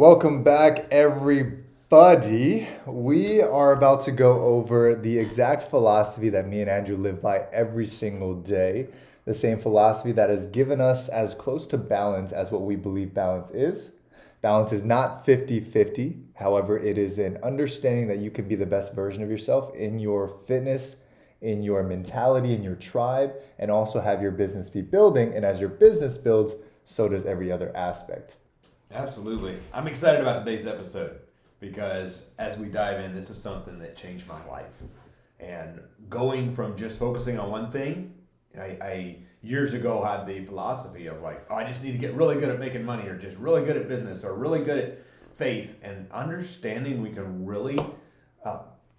Welcome back, everybody. We are about to go over the exact philosophy that me and Andrew live by every single day. The same philosophy that has given us as close to balance as what we believe balance is. Balance is not 50-50. However, it is an understanding that you can be the best version of yourself in your fitness, in your mentality, in your tribe, and also have your business be building. And as your business builds, so does every other aspect. Absolutely. I'm excited about today's episode because as we dive in, this is something that changed my life. And going from just focusing on one thing, I years ago had the philosophy of like, oh, I just need to get really good at making money or just really good at business or really good at faith and understanding we can really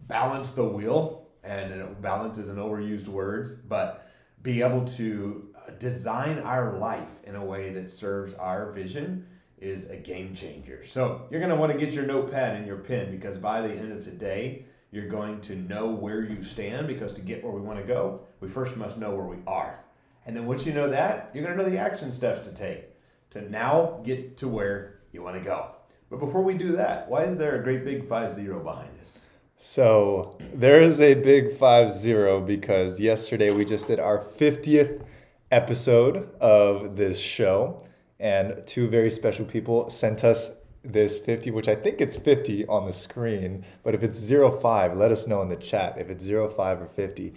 balance the wheel. And balance is an overused word, but be able to design our life in a way that serves our vision is a game changer. So you're going to want to get your notepad and your pen because by the end of today, you're going to know where you stand because to get where we want to go, we first must know where we are. And then once you know that, you're going to know the action steps to take to now get to where you want to go. But before we do that, why is there a great big 5-0 behind this? So there is a big 5-0 because yesterday we just did our 50th episode of this show, and two very special people sent us this 50, which I think it's 50 on the screen, but if it's 05, let us know in the chat if it's 05 or 50.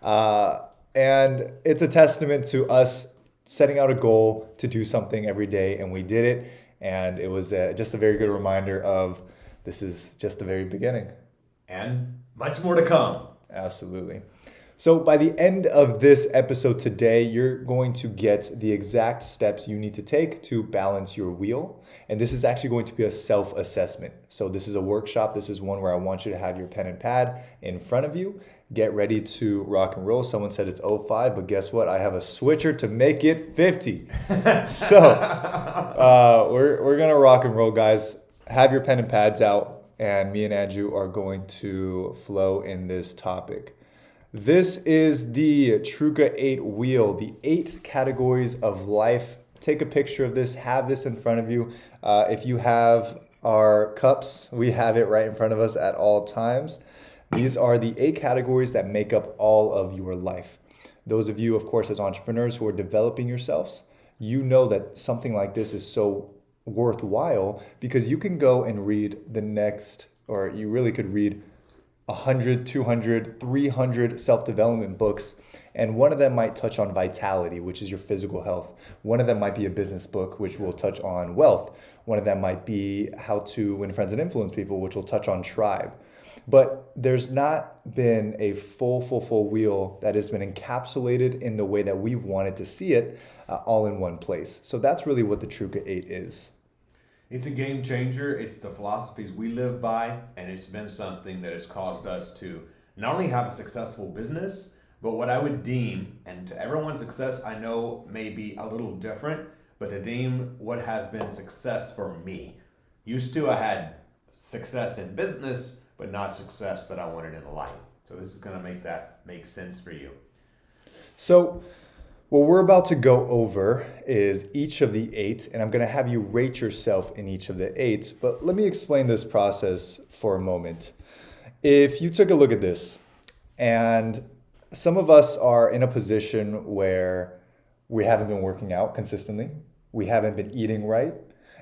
And it's a testament to us setting out a goal to do something every day, and we did it, and it was just a very good reminder of this is just the very beginning. And much more to come. Absolutely. So by the end of this episode today, you're going to get the exact steps you need to take to balance your wheel. And this is actually going to be a self-assessment. So this is a workshop. This is one where I want you to have your pen and pad in front of you. Get ready to rock and roll. Someone said it's 05, but guess what? I have a switcher to make it 50. So we're going to rock and roll, guys. Have your pen and pads out. And me and Andrew are going to flow in this topic. This is the Truca 8 wheel, the 8 categories of life. Take a picture of this, have this in front of you. If you have our cups, we have it right in front of us at all times. These are the 8 categories that make up all of your life. Those of you, of course, as entrepreneurs who are developing yourselves, you know that something like this is so worthwhile because you can go and read the next, or you really could read 100, 200, 300 self-development books, and one of them might touch on vitality, which is your physical health. One of them might be a business book, which will touch on wealth. One of them might be how to win friends and influence people, which will touch on tribe. But there's not been a full wheel that has been encapsulated in the way that we've wanted to see it, all in one place. So that's really what the Truca 8 is. It's a game changer. It's the philosophies we live by, and it's been something that has caused us to not only have a successful business, but what I would deem, and to everyone's success I know may be a little different, but to deem what has been success for me. Used to, I had success in business, but not success that I wanted in life. So this is going to make that make sense for you. So what we're about to go over is each of the 8, and I'm going to have you rate yourself in each of the 8. But let me explain this process for a moment. If you took a look at this, and some of us are in a position where we haven't been working out consistently, we haven't been eating right,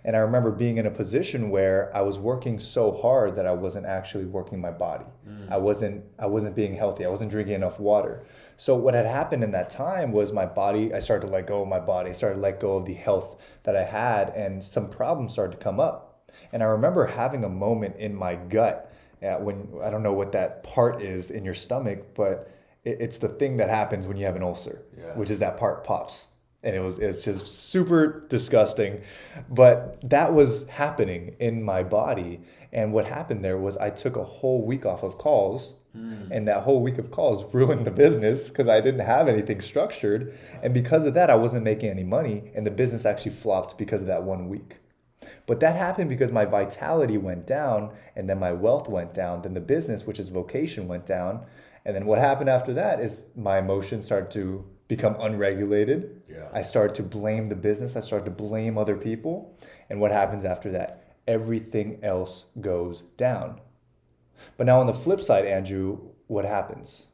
and I remember being in a position where I was working so hard that I wasn't actually working my body. I wasn't being healthy. I wasn't drinking enough water. So what had happened in that time was my body, I started to let go of my body. I started to let go of the health that I had, and some problems started to come up. And I remember having a moment in my gut when, I don't know what that part is in your stomach, but it's the thing that happens when you have an ulcer, which is that part pops. And it's just super disgusting. But that was happening in my body. And what happened there was I took a whole week off of calls. And that whole week of calls ruined the business because I didn't have anything structured. And because of that, I wasn't making any money. And the business actually flopped because of that 1 week. But that happened because my vitality went down, and then my wealth went down. Then the business, which is vocation, went down. And then what happened after that is my emotions started to become unregulated. I started to blame the business. I started to blame other people. And what happens after that? everything else goes down. But now on the flip side, Andrew, what happens?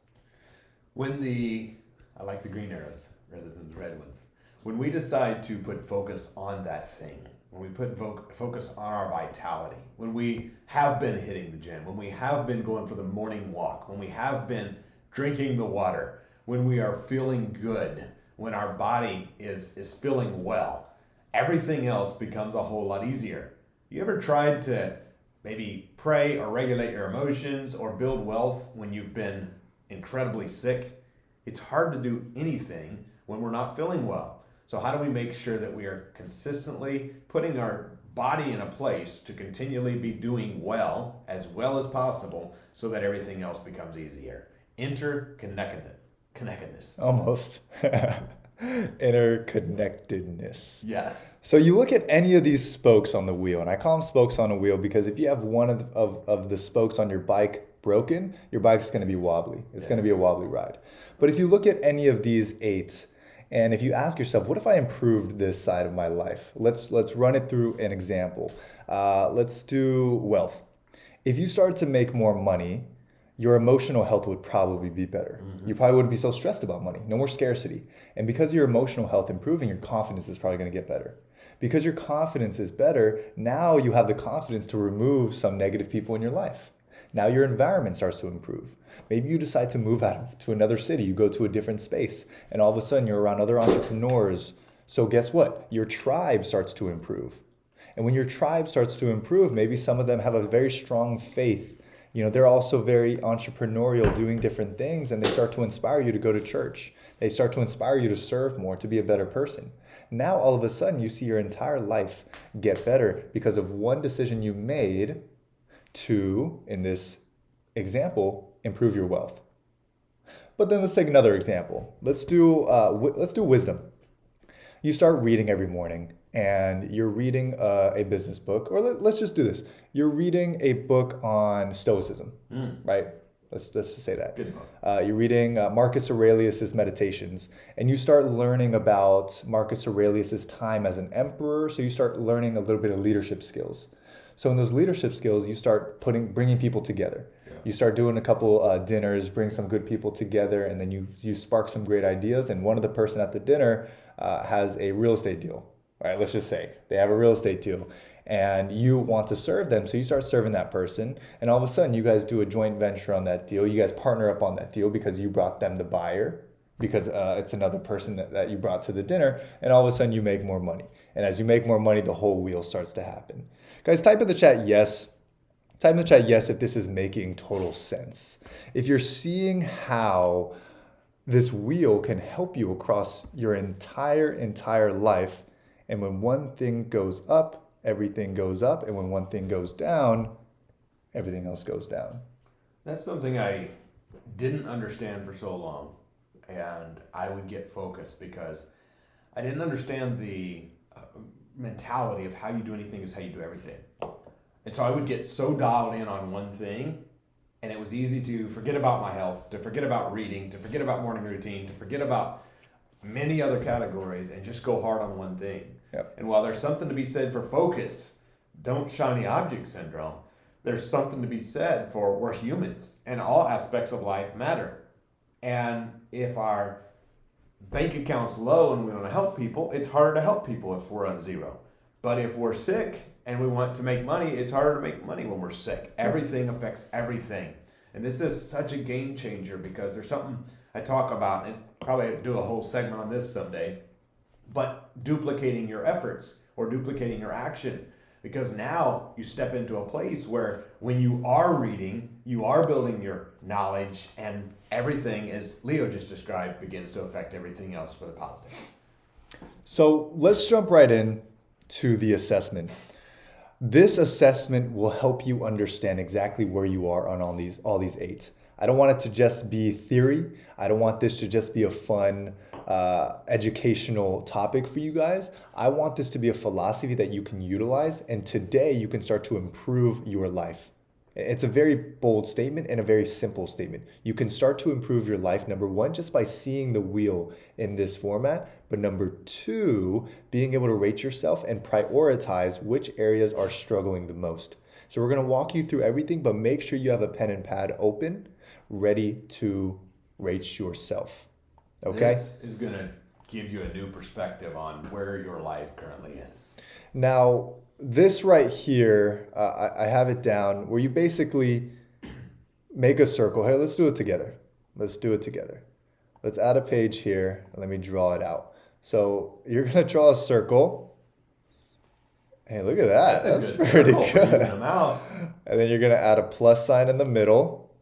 I like the green arrows rather than the red ones. When we decide to put focus on that thing, when we put focus on our vitality, when we have been hitting the gym, when we have been going for the morning walk, when we have been drinking the water, when we are feeling good, when our body is feeling well, everything else becomes a whole lot easier. You ever tried to maybe pray or regulate your emotions or build wealth when you've been incredibly sick? It's hard to do anything when we're not feeling well. So how do we make sure that we are consistently putting our body in a place to continually be doing well as possible so that everything else becomes easier? Connectedness. Almost. Interconnectedness. Yes. So you look at any of these spokes on the wheel, and I call them spokes on a wheel because if you have one of the spokes on your bike broken, your bike's going to be wobbly. It's going to be a wobbly ride. But if you look at any of these 8, and if you ask yourself, what if I improved this side of my life? Let's run it through an example. Let's do wealth. If you started to make more money, your emotional health would probably be better. You probably wouldn't be so stressed about money. No more scarcity. And because your emotional health improving, your confidence is probably going to get better. Because your confidence is better, now you have the confidence to remove some negative people in your life. Now your environment starts to improve. Maybe you decide to move out to another city, you go to a different space, and all of a sudden you're around other entrepreneurs. So guess what? Your tribe starts to improve. And when your tribe starts to improve, maybe some of them have a very strong faith. You know, they're also very entrepreneurial, doing different things, and they start to inspire you to go to church. They start to inspire you to serve more, to be a better person. Now, all of a sudden, you see your entire life get better because of one decision you made to, in this example, improve your wealth. But then let's take another example. Let's do wisdom. You start reading every morning, and you're reading a business book, or let's just do this. You're reading a book on Stoicism, right? Let's just say that. Good book. You're reading Marcus Aurelius's Meditations, and you start learning about Marcus Aurelius's time as an emperor. So you start learning a little bit of leadership skills. So in those leadership skills, you start bringing people together. Yeah. You start doing a couple dinners, bring some good people together, and then you spark some great ideas. And one of the person at the dinner has a real estate deal. All right, let's just say they have a real estate deal and you want to serve them. So you start serving that person, and all of a sudden you guys do a joint venture on that deal. You guys partner up on that deal because you brought them the buyer, because it's another person that you brought to the dinner, and all of a sudden you make more money. And as you make more money, the whole wheel starts to happen. Guys, type in the chat yes. Type in the chat yes if this is making total sense. If you're seeing how this wheel can help you across your entire life. And when one thing goes up, everything goes up. And when one thing goes down, everything else goes down. That's something I didn't understand for so long. And I would get focused because I didn't understand the mentality of how you do anything is how you do everything. And so I would get so dialed in on one thing, and it was easy to forget about my health, to forget about reading, to forget about morning routine, to forget about many other categories and just go hard on one thing. Yep. And while there's something to be said for focus, don't shiny object syndrome, there's something to be said for we're humans and all aspects of life matter. And if our bank account's low and we want to help people, it's harder to help people if we're on zero. But if we're sick and we want to make money, it's harder to make money when we're sick. Everything affects everything. And this is such a game changer because there's something I talk about, and probably do a whole segment on this someday, but duplicating your efforts or duplicating your action. Because now you step into a place where when you are reading, you are building your knowledge, and everything, as Leo just described, begins to affect everything else for the positive. So let's jump right in to the assessment. This assessment will help you understand exactly where you are on all these 8. I don't want it to just be theory. I don't want this to just be a fun educational topic for you guys. I want this to be a philosophy that you can utilize, and today you can start to improve your life. It's a very bold statement and a very simple statement. You can start to improve your life, number one, just by seeing the wheel in this format, But number two, being able to rate yourself and prioritize which areas are struggling the most. So we're going to walk you through everything, but make sure you have a pen and pad open, ready to rate yourself. Okay? This is going to give you a new perspective on where your life currently is. Now, this right here, I have it down where you basically make a circle. Hey, let's do it together. Let's do it together. Let's add a page here. Let me draw it out. So you're going to draw a circle. Hey, look at that. That's pretty good. Using a mouse. And then you're going to add a plus sign in the middle.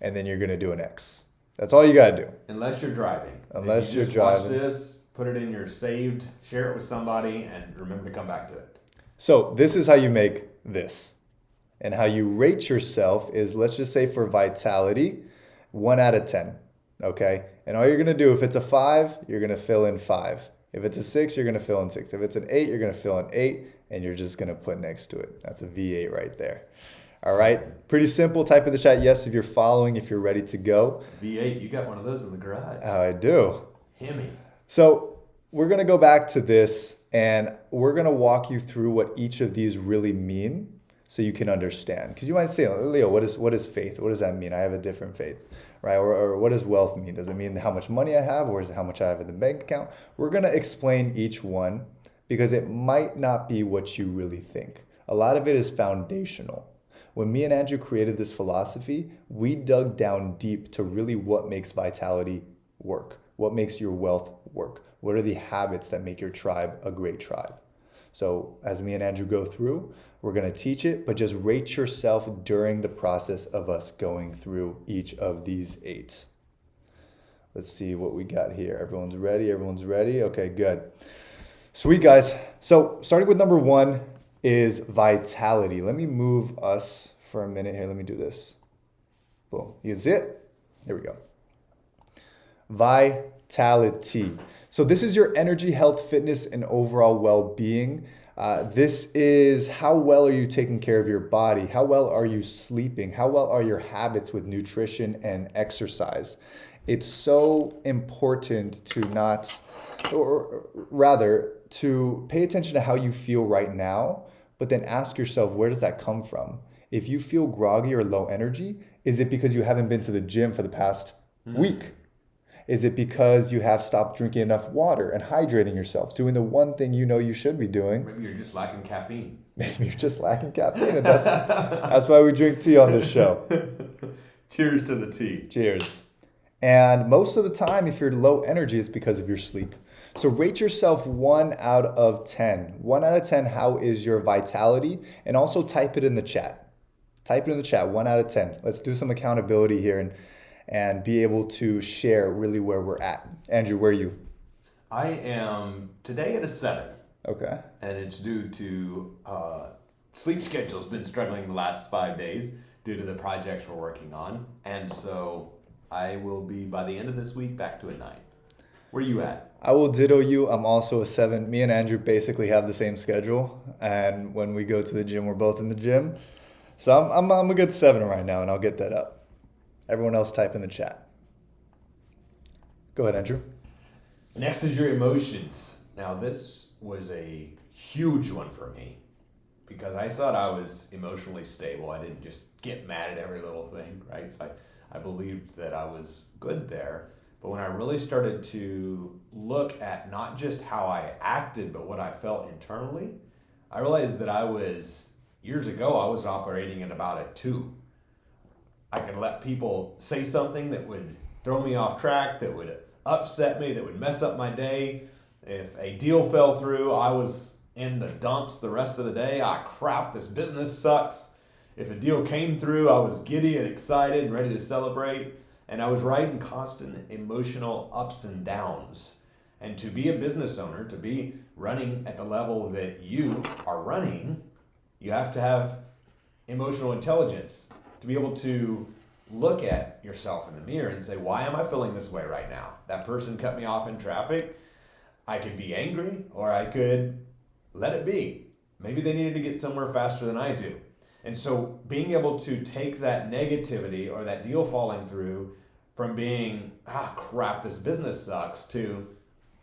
And then you're going to do an X. That's all you got to do. Unless you're driving. Unless you you're just driving. Watch this, put it in your saved, share it with somebody, and remember to come back to it. So this is how you make this. And how you rate yourself is, let's just say for vitality, 1 out of 10. Okay? And all you're going to do, if it's a 5, you're going to fill in 5. If it's a 6, you're going to fill in 6. If it's an 8, you're going to fill in 8. And you're just going to put next to it. That's a V8 right there. All right? Pretty simple. Type in the chat yes if you're following, if you're ready to go. V8, you got one of those in the garage. I do. Hemi. So we're going to go back to this, and we're going to walk you through what each of these really mean so you can understand. Because you might say, Leo, what is faith? What does that mean? I have a different faith, right? Or what does wealth mean? Does it mean how much money I have, or is it how much I have in the bank account? We're going to explain each one because it might not be what you really think. A lot of it is foundational. When me and Andrew created this philosophy, we dug down deep to really what makes vitality work. What makes your wealth work? What are the habits that make your tribe a great tribe? So as me and Andrew go through, we're going to teach it, but just rate yourself during the process of us going through each of these 8. Let's see what we got here. Everyone's ready? Everyone's ready? Okay, good. Sweet, guys. So starting with number 1 is vitality. Let me move us for a minute here. Let me do this. Boom. You can see it? Here we go. Vitality. So this is your energy, health, fitness, and overall well-being. This is how well are you taking care of your body? How well are you sleeping? How well are your habits with nutrition and exercise? It's so important to not, or rather, to pay attention to how you feel right now, but then ask yourself, where does that come from? If you feel groggy or low energy, is it because you haven't been to the gym for the past week? Is it because you have stopped drinking enough water and hydrating yourself, doing the one thing you know you should be doing? Maybe you're just lacking caffeine. Maybe you're just lacking caffeine, and that's why we drink tea on this show. Cheers to the tea. Cheers. And most of the time, if you're low energy, it's because of your sleep. So rate yourself 1 out of 10. 1 out of 10, how is your vitality? And also type it in the chat. Type it in the chat, 1 out of 10. Let's do some accountability here and be able to share really where we're at. Andrew, where are you? I am today at a 7. Okay. And it's due to sleep schedule's been struggling the last 5 days due to the projects we're working on. And so I will be, by the end of this week, back to a 9. Where are you at? I will ditto you. I'm also a 7. Me and Andrew basically have the same schedule. And when we go to the gym, we're both in the gym. So I'm a good 7 right now, and I'll get that up. Everyone else type in the chat. Go ahead, Andrew. Next is your emotions. Now, this was a huge one for me because I thought I was emotionally stable. I didn't just get mad at every little thing, right? So I believed that I was good there. But when I really started to look at not just how I acted, but what I felt internally, I realized that years ago, I was operating at about a 2. I could let people say something that would throw me off track, that would upset me, that would mess up my day. If a deal fell through, I was in the dumps the rest of the day. Crap, this business sucks. If a deal came through, I was giddy and excited and ready to celebrate. And I was riding constant emotional ups and downs. And to be a business owner, to be running at the level that you are running, you have to have emotional intelligence to be able to look at yourself in the mirror and say, why am I feeling this way right now? That person cut me off in traffic. I could be angry, or I could let it be. Maybe they needed to get somewhere faster than I do. And so being able to take that negativity or that deal falling through, from being, crap, this business sucks, to,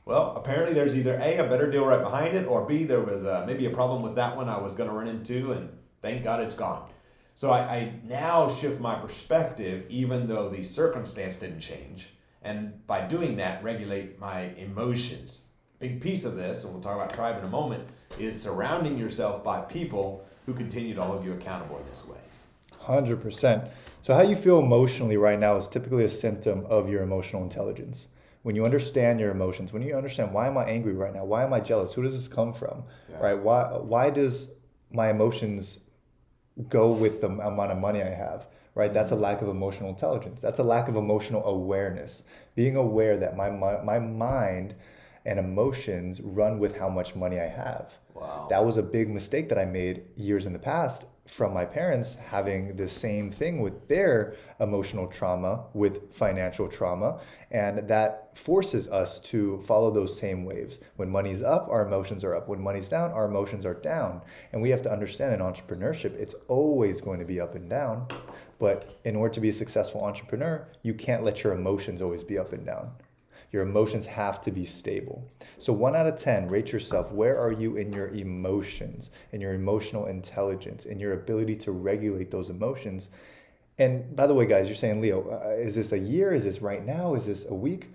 well, apparently there's either A, better deal right behind it, or B, there was maybe a problem with that one I was going to run into, and thank God it's gone. So I now shift my perspective, even though the circumstance didn't change. And by doing that, regulate my emotions. Big piece of this, and we'll talk about tribe in a moment, is surrounding yourself by people who continue to hold you accountable in this way. 100%. So how you feel emotionally right now is typically a symptom of your emotional intelligence. When you understand your emotions, when you understand, why am I angry right now? Why am I jealous? Who does this come from? Yeah. Right? Why does my emotions go with the amount of money I have? Right? That's a lack of emotional intelligence. That's a lack of emotional awareness. Being aware that my mind and emotions run with how much money I have. Wow. That was a big mistake that I made years in the past from my parents, having the same thing with their emotional trauma, with financial trauma. And that forces us to follow those same waves. When money's up, our emotions are up. When money's down, our emotions are down. And we have to understand in entrepreneurship, it's always going to be up and down. But in order to be a successful entrepreneur, you can't let your emotions always be up and down. Your emotions have to be stable. So 1 out of 10, rate yourself. Where are you in your emotions, in your emotional intelligence, in your ability to regulate those emotions? And by the way, guys, you're saying, Leo, is this a year? Is this right now? Is this a week?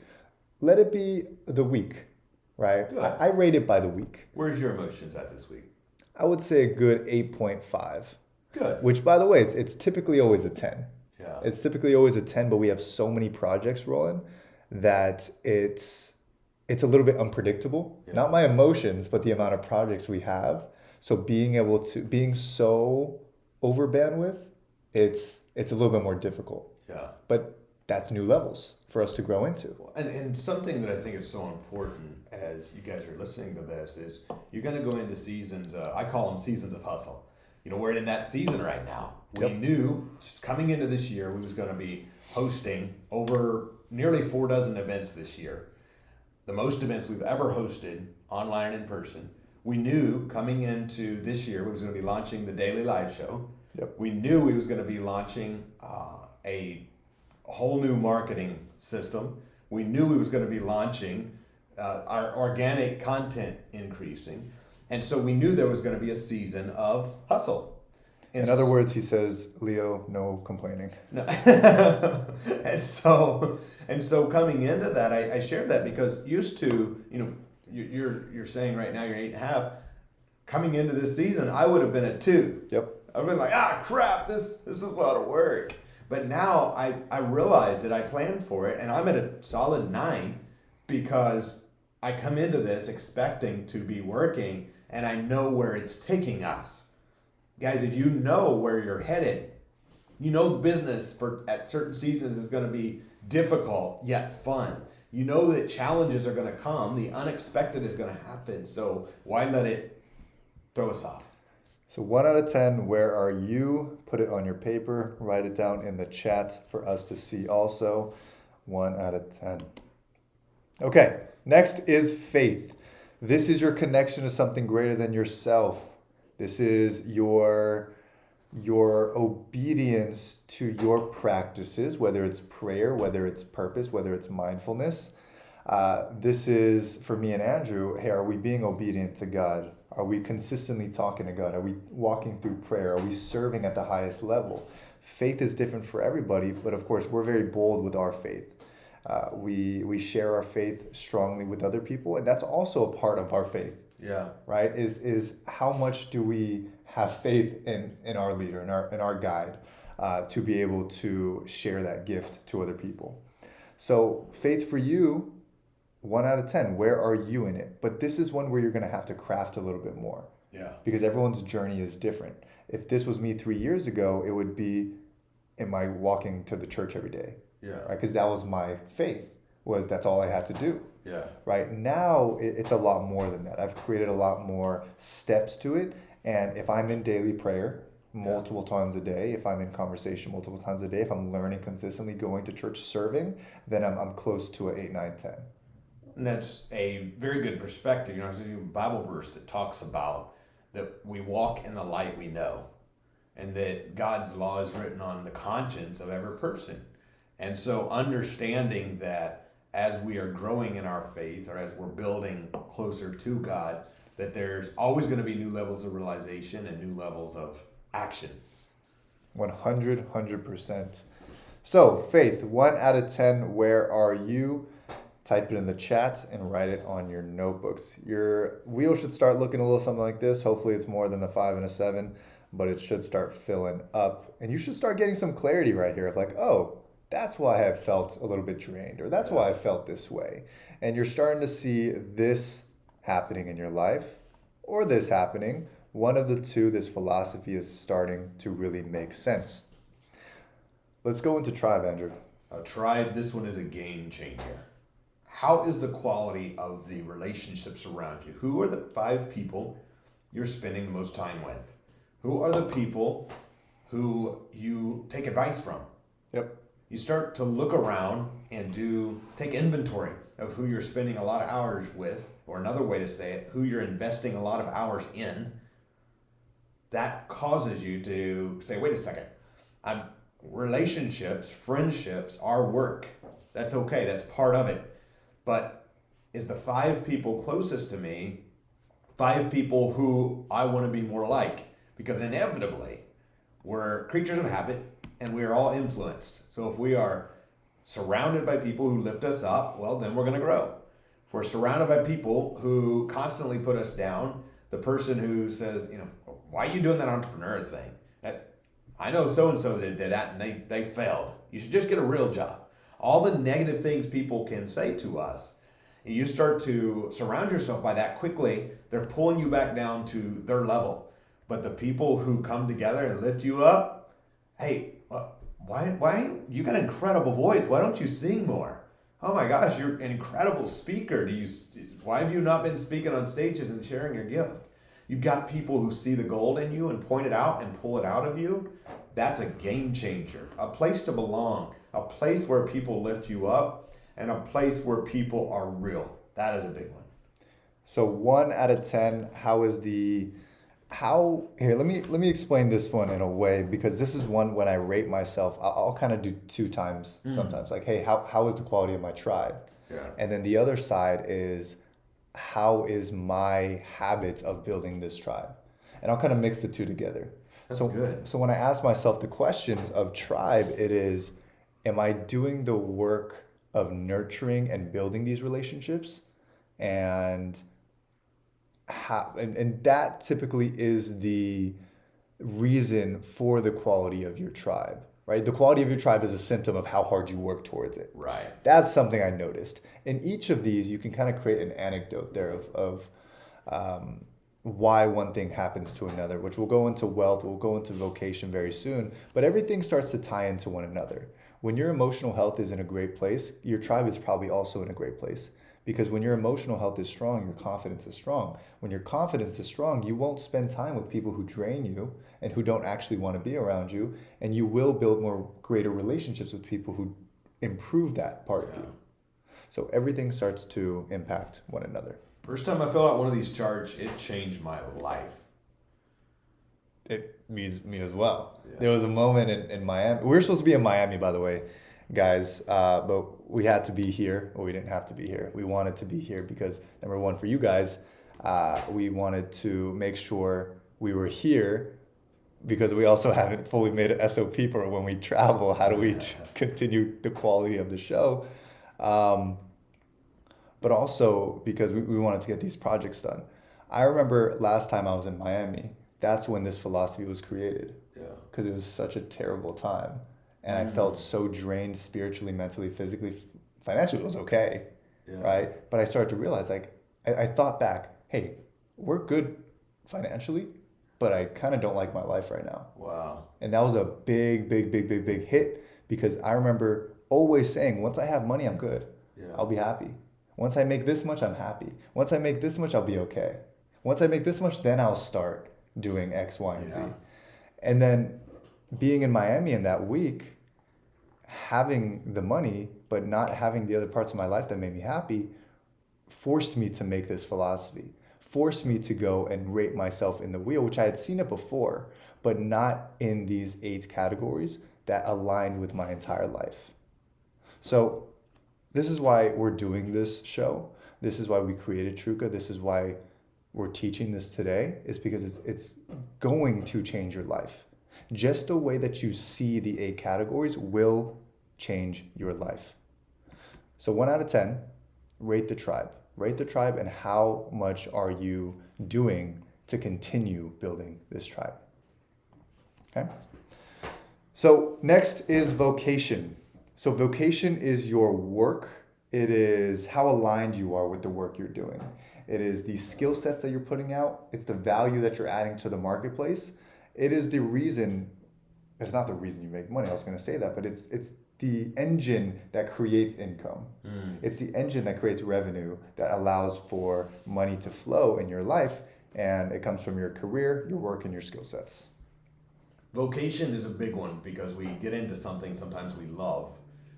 Let it be the week, right? Good. I rate it by the week. Where's your emotions at this week? I would say a good 8.5. Good. Which, by the way, it's typically always a 10. Yeah. It's typically always a 10, but we have so many projects rolling that it's a little bit unpredictable. Yeah. Not my emotions, but the amount of projects we have. So being so over bandwidth, it's a little bit more difficult. Yeah. But that's new levels for us to grow into. And something that I think is so important as you guys are listening to this is you're going to go into seasons, I call them seasons of hustle. You know, we're in that season right now. We knew coming into this year we was going to be hosting over nearly 4 dozen events this year. The most events we've ever hosted, online and in person. We knew coming into this year we was going to be launching the daily live show. Yep. We knew we was going to be launching a whole new marketing system. We knew we was going to be launching our organic content increasing. And so we knew there was going to be a season of hustle. In other words, he says, Leo, no complaining. No. and so coming into that, I shared that because used to, you know, you're saying right now you're 8.5. Coming into this season, I would have been at 2. Yep. I've been like, crap, this is a lot of work. But now I realized that I planned for it, and I'm at a solid 9 because I come into this expecting to be working, and I know where it's taking us. Guys, if you know where you're headed, you know business at certain seasons is going to be difficult yet fun. You know that challenges are going to come. The unexpected is going to happen. So why let it throw us off? So 1 out of 10, where are you? Put it on your paper. Write it down in the chat for us to see also. 1 out of 10. Okay, next is faith. This is your connection to something greater than yourself. This is your obedience to your practices, whether it's prayer, whether it's purpose, whether it's mindfulness. This is, for me and Andrew, hey, are we being obedient to God? Are we consistently talking to God? Are we walking through prayer? Are we serving at the highest level? Faith is different for everybody, but of course, we're very bold with our faith. We share our faith strongly with other people, and that's also a part of our faith. Yeah. Right? Is how much do we have faith in our leader, in our guide, to be able to share that gift to other people. So faith for you, 1 out of 10, where are you in it? But this is one where you're going to have to craft a little bit more. Yeah. Because everyone's journey is different. If this was me 3 years ago, it would be, am I walking to the church every day? Yeah. Right? Because that was my faith, that's all I had to do. Yeah. Right now, it's a lot more than that. I've created a lot more steps to it. And if I'm in daily prayer multiple times a day, if I'm in conversation multiple times a day, if I'm learning consistently, going to church, serving, then I'm close to an 8, 9, 10. And that's a very good perspective. You know, there's a Bible verse that talks about that we walk in the light we know, and that God's law is written on the conscience of every person. And so understanding that as we are growing in our faith or as we're building closer to God, that there's always going to be new levels of realization and new levels of action. 100%. So, Faith, 1 out of 10, where are you? Type it in the chat and write it on your notebooks. Your wheel should start looking a little something like this. Hopefully it's more than the 5 and a 7, but it should start filling up. And you should start getting some clarity right here of like, oh, that's why I felt a little bit drained, or that's why I felt this way. And you're starting to see this happening in your life, or this happening. One of the two, this philosophy is starting to really make sense. Let's go into tribe, Andrew. A tribe, this one is a game changer. How is the quality of the relationships around you? Who are the 5 people you're spending the most time with? Who are the people who you take advice from? Yep. You start to look around and take inventory of who you're spending a lot of hours with, or another way to say it, who you're investing a lot of hours in. That causes you to say, wait a second, relationships, friendships are work. That's okay, that's part of it. But is the 5 people closest to me 5 people who I want to be more like? Because inevitably, we're creatures of habit and we are all influenced. So if we are surrounded by people who lift us up, well, then we're going to grow. If we're surrounded by people who constantly put us down, the person who says, why are you doing that entrepreneur thing? I know so-and-so that did that and they failed. You should just get a real job. All the negative things people can say to us, and you start to surround yourself by that quickly, they're pulling you back down to their level. But the people who come together and lift you up, hey, why you got an incredible voice. Why don't you sing more? Oh my gosh, you're an incredible speaker. Why have you not been speaking on stages and sharing your gift? You've got people who see the gold in you and point it out and pull it out of you. That's a game changer. A place to belong. A place where people lift you up, and a place where people are real. That is a big one. So 1 out of 10, here, let me explain this one in a way, because this is one when I rate myself, I'll kind of do 2 times sometimes. Like, hey, how is the quality of my tribe? Yeah. And then the other side is, how is my habits of building this tribe? And I'll kind of mix the 2 together. That's good. So when I ask myself the questions of tribe, it is, am I doing the work of nurturing and building these relationships? And that typically is the reason for the quality of your tribe, right? The quality of your tribe is a symptom of how hard you work towards it. Right. That's something I noticed. In each of these, you can kind of create an anecdote there of why one thing happens to another, which we'll go into wealth, we'll go into vocation very soon, but everything starts to tie into one another. When your emotional health is in a great place, your tribe is probably also in a great place. Because when your emotional health is strong, your confidence is strong. When your confidence is strong, you won't spend time with people who drain you and who don't actually want to be around you, and you will build greater relationships with people who improve that part of you. So everything starts to impact one another. First time I filled out one of these charts, it changed my life. It means me as well. Yeah. There was a moment in Miami. We were supposed to be in Miami, by the way, guys, but we had to be here. Well, we didn't have to be here. We wanted to be here because, number one, for you guys, we wanted to make sure we were here because we also haven't fully made an SOP for when we travel. How do we continue the quality of the show? But also because we wanted to get these projects done. I remember last time I was in Miami, that's when this philosophy was created. Yeah. Because it was such a terrible time. And I felt so drained spiritually, mentally, physically, financially. It was okay, right? But I started to realize, I thought back, hey, we're good financially, but I kind of don't like my life right now. Wow. And that was a big hit, because I remember always saying, once I have money, I'm good. Yeah. I'll be happy. Once I make this much, I'm happy. Once I make this much, I'll be okay. Once I make this much, then I'll start doing X, Y, and Z. And then being in Miami in that week, having the money, but not having the other parts of my life that made me happy, forced me to make this philosophy, forced me to go and rate myself in the wheel, which I had seen it before, but not in these 8 categories that aligned with my entire life. So this is why we're doing this show. This is why we created Truka. This is why we're teaching this today, is because it's going to change your life. Just the way that you see the 8 categories will change your life. So 1 out of 10, rate the tribe. Rate the tribe, and how much are you doing to continue building this tribe? Okay. So next is vocation. So vocation is your work. It is how aligned you are with the work you're doing. It is the skill sets that you're putting out. It's the value that you're adding to the marketplace. It is the reason, it's not the reason you make money, I was going to say that, but it's the engine that creates income. It's the engine that creates revenue, that allows for money to flow in your life, and it comes from your career, your work, and your skill sets. Vocation is a big one because we get into something sometimes we love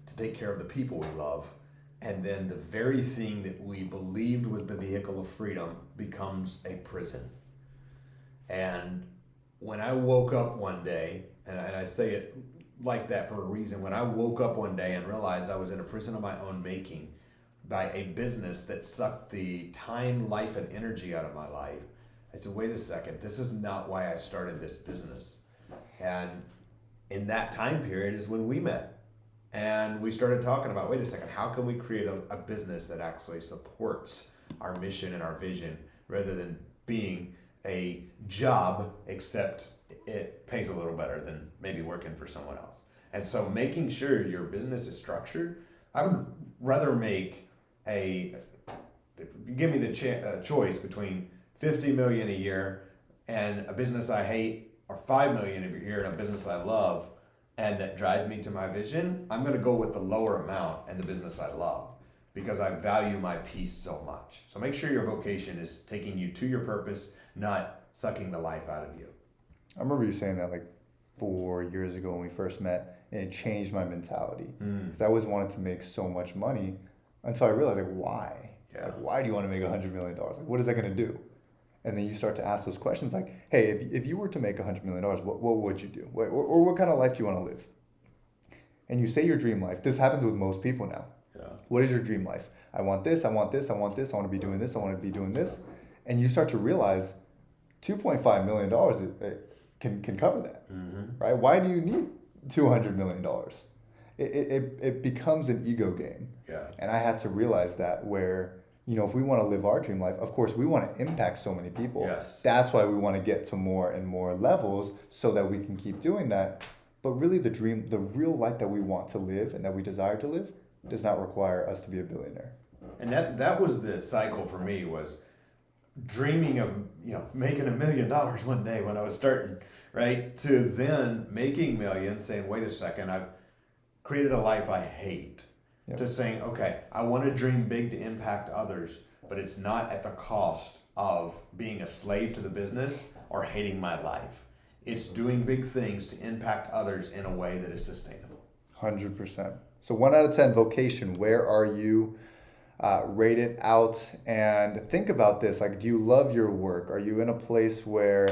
to take care of the people we love, and then the very thing that we believed was the vehicle of freedom becomes a prison. And when I woke up one day, and I say it like that for a reason, when I woke up one day and realized I was in a prison of my own making by a business that sucked the time, life, and energy out of my life, I said, wait a second, this is not why I started this business. And in that time period is when we met. And we started talking about, wait a second, how can we create a business that actually supports our mission and our vision rather than being a job, except it pays a little better than maybe working for someone else. And so making sure your business is structured, I would rather make if you give me the choice between 50 million a year and a business I hate, or 5 million a year and a business I love and that drives me to my vision, I'm going to go with the lower amount and the business I love because I value my peace so much. So make sure your vocation is taking you to your purpose, not sucking the life out of you. I remember you saying that like 4 years ago when we first met, and it changed my mentality. Because I always wanted to make so much money until I realized, like, why? Yeah. Like, why do you want to make $100 million? Like, what is that going to do? And then you start to ask those questions like, hey, if you were to make $100 million, what would you do? Or what kind of life do you want to live? And you say your dream life. This happens with most people now. Yeah. What is your dream life? I want this, I want this, I want this, I want to be doing this, I want to be doing this. And you start to realize $2.5 million can cover that, right? Why do you need $200 million? It becomes an ego game. Yeah. And I had to realize that where, if we want to live our dream life, of course, we want to impact so many people. Yes. That's why we want to get to more and more levels so that we can keep doing that. But really the real life that we want to live and that we desire to live does not require us to be a billionaire. And that was the cycle for me, was dreaming of making $1 million one day when I was starting, right? To then making millions, saying, wait a second, I've created a life I hate. Yep. To saying, okay, I want to dream big to impact others, but it's not at the cost of being a slave to the business or hating my life. It's doing big things to impact others in a way that is sustainable. 100%. So 1 out of 10 vocation, where are you? Rate it out and think about this. Like, do you love your work? Are you in a place where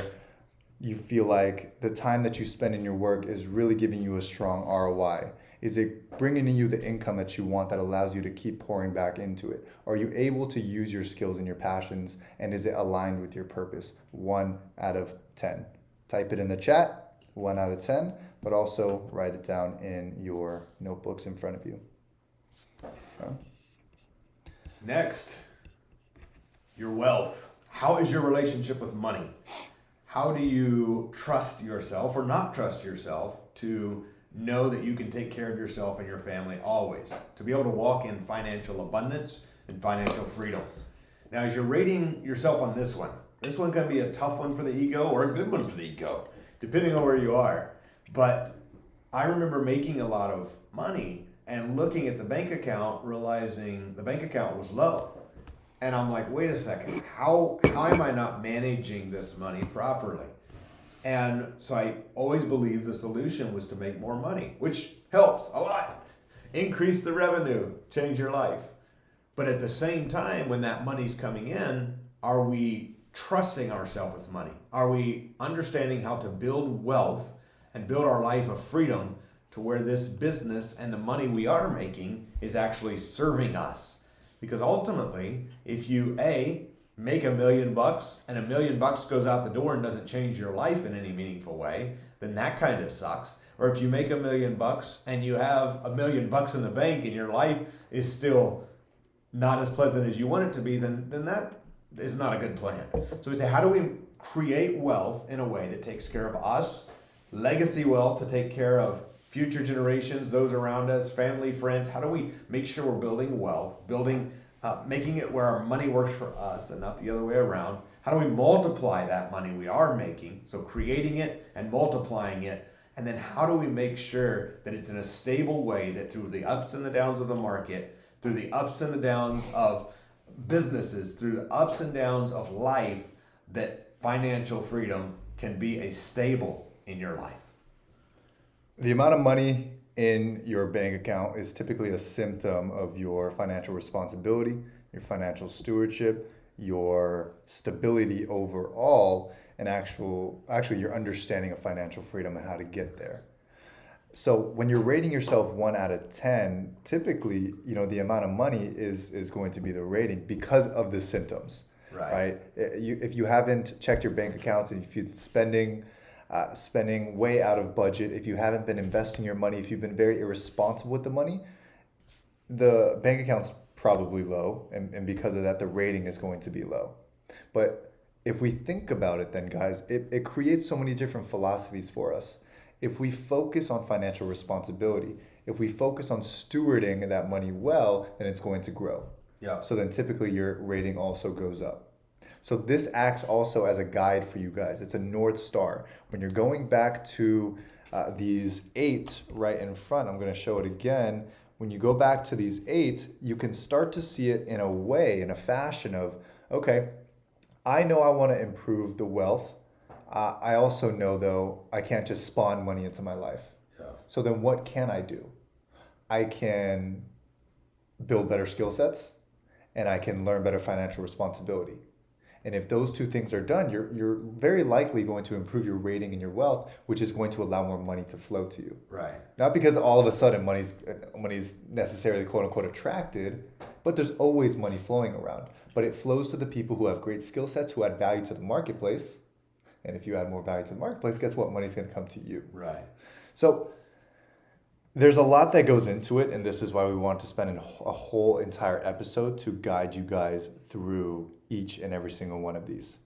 you feel like the time that you spend in your work is really giving you a strong ROI? Is it bringing you the income that you want that allows you to keep pouring back into it? Are you able to use your skills and your passions, and is it aligned with your purpose? 1 out of 10. Type it in the chat, 1 out of 10, but also write it down in your notebooks in front of you. Okay. Next, your wealth. How is your relationship with money? How do you trust yourself or not trust yourself to know that you can take care of yourself and your family always? To be able to walk in financial abundance and financial freedom. Now, as you're rating yourself on this one can be a tough one for the ego or a good one for the ego, depending on where you are. But I remember making a lot of money and looking at the bank account, realizing the bank account was low. And I'm like, wait a second, how am I not managing this money properly? And so I always believed the solution was to make more money, which helps a lot. Increase the revenue, change your life. But at the same time, when that money's coming in, are we trusting ourselves with money? Are we understanding how to build wealth and build our life of freedom to where this business and the money we are making is actually serving us. Because ultimately, if you make $1 million and $1 million goes out the door and doesn't change your life in any meaningful way, then that kind of sucks. Or if you make $1 million and you have $1 million in the bank and your life is still not as pleasant as you want it to be, then that is not a good plan. So we say, how do we create wealth in a way that takes care of us, legacy wealth to take care of future generations, those around us, family, friends? How do we make sure we're building wealth, making it where our money works for us and not the other way around? How do we multiply that money we are making? So creating it and multiplying it. And then how do we make sure that it's in a stable way, that through the ups and the downs of the market, through the ups and the downs of businesses, through the ups and downs of life, that financial freedom can be a stable in your life? The amount of money in your bank account is typically a symptom of your financial responsibility, your financial stewardship, your stability overall, and actually your understanding of financial freedom and how to get there. So when you're rating yourself 1 out of 10, typically, the amount of money is going to be the rating because of the symptoms, right? If you haven't checked your bank accounts, and if you're spending way out of budget, if you haven't been investing your money, if you've been very irresponsible with the money, the bank account's probably low, and because of that, the rating is going to be low. But if we think about it then, guys, it creates so many different philosophies for us. If we focus on financial responsibility, if we focus on stewarding that money well, then it's going to grow. Yeah. So then typically your rating also goes up. So this acts also as a guide for you guys. It's a North Star. When you're going back to these 8 right in front, I'm going to show it again. When you go back to these 8, you can start to see it in a way, in a fashion of, okay, I know I want to improve the wealth. I also know, though, I can't just spawn money into my life. Yeah. So then what can I do? I can build better skill sets, and I can learn better financial responsibility. And if those 2 things are done, you're very likely going to improve your rating and your wealth, which is going to allow more money to flow to you. Right. Not because all of a sudden money's necessarily quote unquote attracted, but there's always money flowing around. But it flows to the people who have great skill sets, who add value to the marketplace. And if you add more value to the marketplace, guess what? Money's going to come to you. Right. So there's a lot that goes into it, and this is why we want to spend a whole entire episode to guide you guys through each and every single one of these.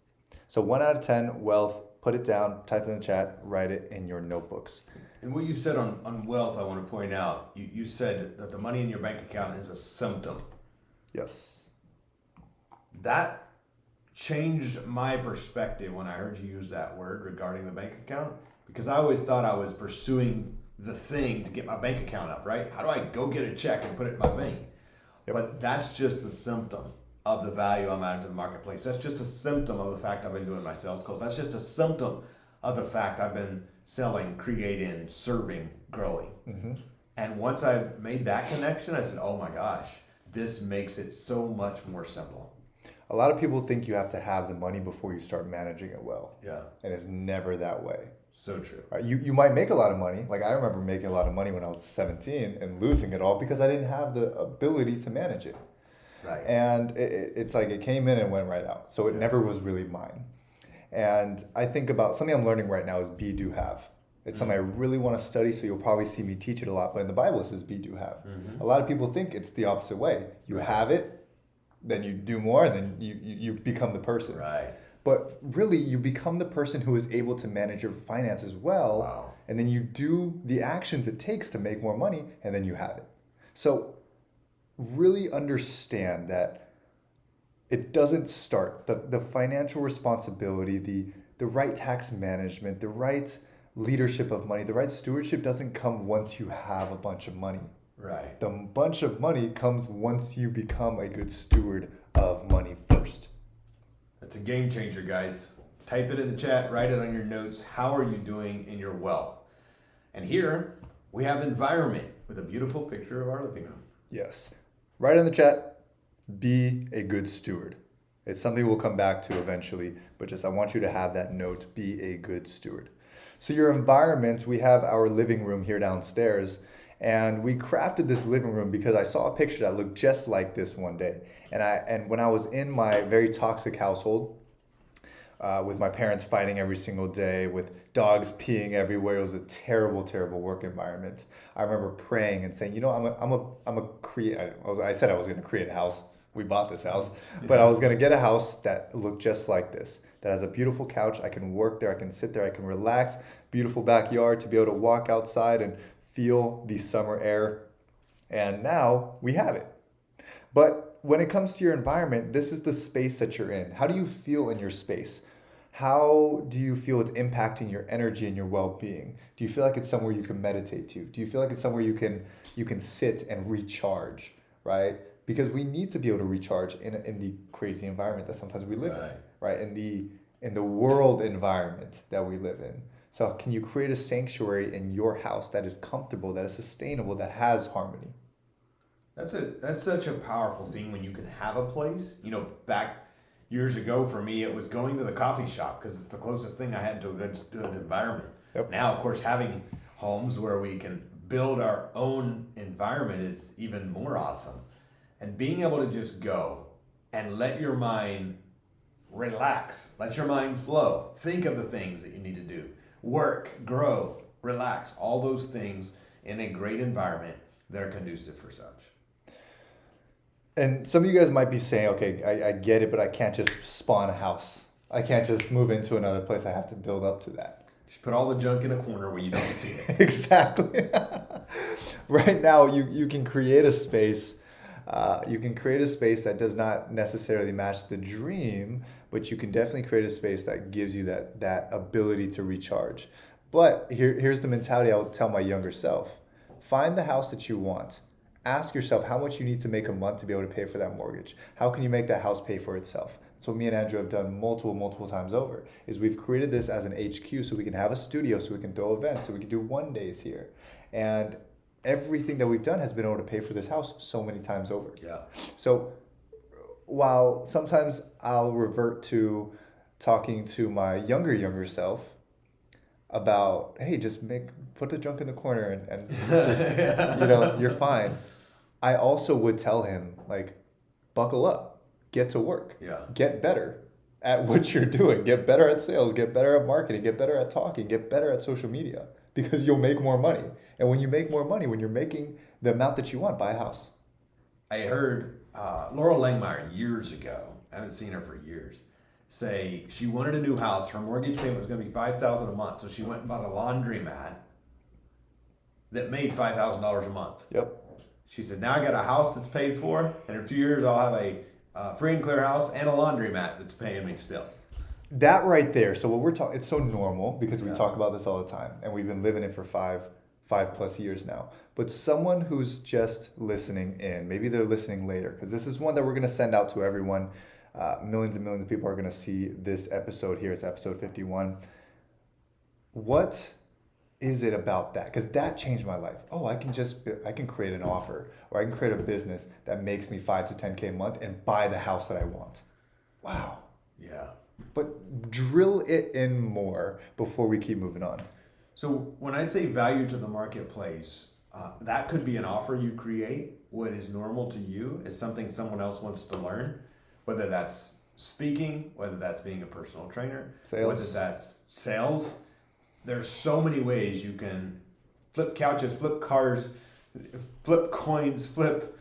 So 1 out of 10, wealth, put it down, type it in the chat, write it in your notebooks. And what you said on wealth, I want to point out, you said that the money in your bank account is a symptom. Yes. That changed my perspective when I heard you use that word regarding the bank account, because I always thought I was pursuing the thing to get my bank account up, right? How do I go get a check and put it in my bank? Yep. But that's just the symptom of the value I'm adding to the marketplace. That's just a symptom of the fact I've been doing my sales calls. That's just a symptom of the fact I've been selling, creating, serving, growing. Mm-hmm. And once I made that connection, I said, oh my gosh, this makes it so much more simple. A lot of people think you have to have the money before you start managing it well. Yeah. And it's never that way. So true. Right? You might make a lot of money. Like I remember making a lot of money when I was 17 and losing it all because I didn't have the ability to manage it. Right. And it's like it came in and went right out. So it never was really mine. And I think about something I'm learning right now is be, do, have. It's something I really want to study, so you'll probably see me teach it a lot. But in the Bible, it says be, do, have. Mm-hmm. A lot of people think it's the opposite way. You have it, then you do more, and then you become the person. Right. But really, you become the person who is able to manage your finances well. Wow. And then you do the actions it takes to make more money, and then you have it. So really understand that it doesn't start. The financial responsibility, the right tax management, the right leadership of money, the right stewardship doesn't come once you have a bunch of money. Right. The bunch of money comes once you become a good steward of money first. That's a game changer, guys. Type it in the chat, write it on your notes. How are you doing in your wealth? And here we have environment with a beautiful picture of our living room. Yes. Write in the chat, be a good steward. It's something we'll come back to eventually, but just I want you to have that note, be a good steward. So your environment, we have our living room here downstairs, and we crafted this living room because I saw a picture that looked just like this one day. And when I was in my very toxic household, with my parents fighting every single day, with dogs peeing everywhere. It was a terrible, terrible work environment. I remember praying and saying, I'm a create. I said I was going to create a house. We bought this house, but I was going to get a house that looked just like this. That has a beautiful couch. I can work there. I can sit there. I can relax. Beautiful backyard to be able to walk outside and feel the summer air. And now we have it. But when it comes to your environment, this is the space that you're in. How do you feel in your space? How do you feel it's impacting your energy and your well-being? Do you feel like it's somewhere you can meditate to? Do you feel like it's somewhere you can sit and recharge, right? Because we need to be able to recharge in the crazy environment that sometimes we live in, right? In the world environment that we live in. So can you create a sanctuary in your house that is comfortable, that is sustainable, that has harmony? That's such a powerful thing when you can have a place. Back years ago for me, it was going to the coffee shop because it's the closest thing I had to a good environment. Yep. Now, of course, having homes where we can build our own environment is even more awesome. And being able to just go and let your mind relax, let your mind flow, think of the things that you need to do, work, grow, relax, all those things in a great environment that are conducive for such. And some of you guys might be saying, okay, I get it, but I can't just spawn a house. I can't just move into another place. I have to build up to that. Just put all the junk in a corner where you don't see it. Exactly. Right now, you can create a space. You can create a space that does not necessarily match the dream, but you can definitely create a space that gives you that ability to recharge. But here's the mentality I would tell my younger self. Find the house that you want. Ask yourself how much you need to make a month to be able to pay for that mortgage. How can you make that house pay for itself? That's what me and Andrew have done multiple times over, is we've created this as an HQ so we can have a studio, so we can throw events, so we can do one days here. And everything that we've done has been able to pay for this house so many times over. Yeah. So while sometimes I'll revert to talking to my younger self about, hey, just put the junk in the corner and just, you're fine. I also would tell him, like, buckle up, get to work, get better at what you're doing, get better at sales, get better at marketing, get better at talking, get better at social media, because you'll make more money. And when you make more money, when you're making the amount that you want, buy a house. I heard Laurel Langmeyer years ago, I haven't seen her for years, say she wanted a new house. Her mortgage payment was going to be $5,000 a month, so she went and bought a laundromat that made $5,000 a month. Yep. She said, now I got a house that's paid for, and in a few years I'll have a free and clear house and a laundromat that's paying me still. That right there. So what we're talking, it's so normal because we talk about this all the time, and we've been living it for five plus years now. But someone who's just listening in, maybe they're listening later, because this is one that we're going to send out to everyone. Millions and millions of people are going to see this episode here. It's episode 51. What is it about that? Because that changed my life. Oh, I can create an offer, or I can create a business that makes me 5 to 10K a month and buy the house that I want. Wow. Yeah. But drill it in more before we keep moving on. So when I say value to the marketplace, that could be an offer you create. What is normal to you is something someone else wants to learn, whether that's speaking, whether that's being a personal trainer, whether that's sales. There's so many ways you can flip couches, flip cars, flip coins, flip